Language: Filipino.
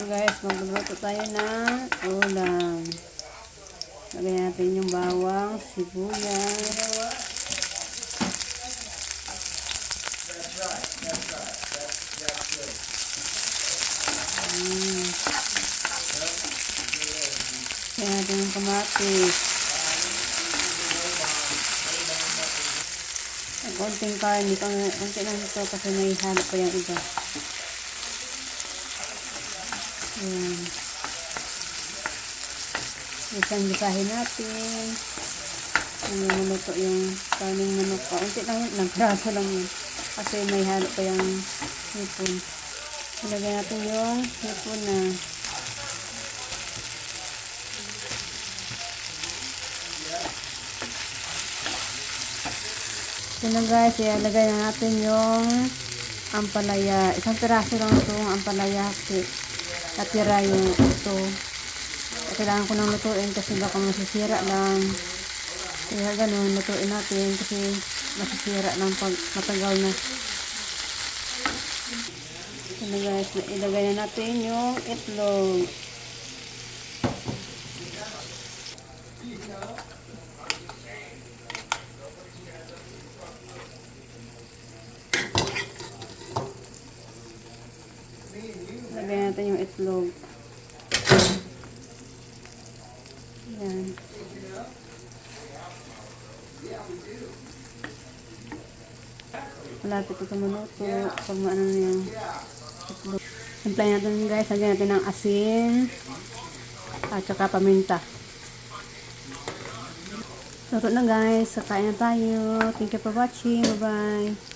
Guys, magluluto tayo ng ulam. Lagyan natin yung bawang, sibuyas. Lagyan natin yung kamatis. Konting karne, konti lang ito kasi may hanap pa yung iba. Ayan. Isang-gisahin natin. Maluto yung karning manok. Kaunti lang yun, nagkraso lang yun. Kasi may halo pa yung hipon. Ilagay natin yung hipon na. Ito na guys, ilagay na natin yung ampalaya. Isang piraso lang itong ampalaya kasi natira yung ito. Kailangan ko nang lutuin kasi baka masisira lang. Kaya ganun, lutuin natin kasi masisira lang pag matagal na. Ito na guys, ilagay na natin yung itlog. Lagyan natin yung itlog. Ayan. Malapit ito maluto. Pag maano na yung itlog. Simplahin natin guys. Lagyan natin ng asin. At saka paminta. Luto na guys. Kakain na tayo. Thank you for watching. Bye bye.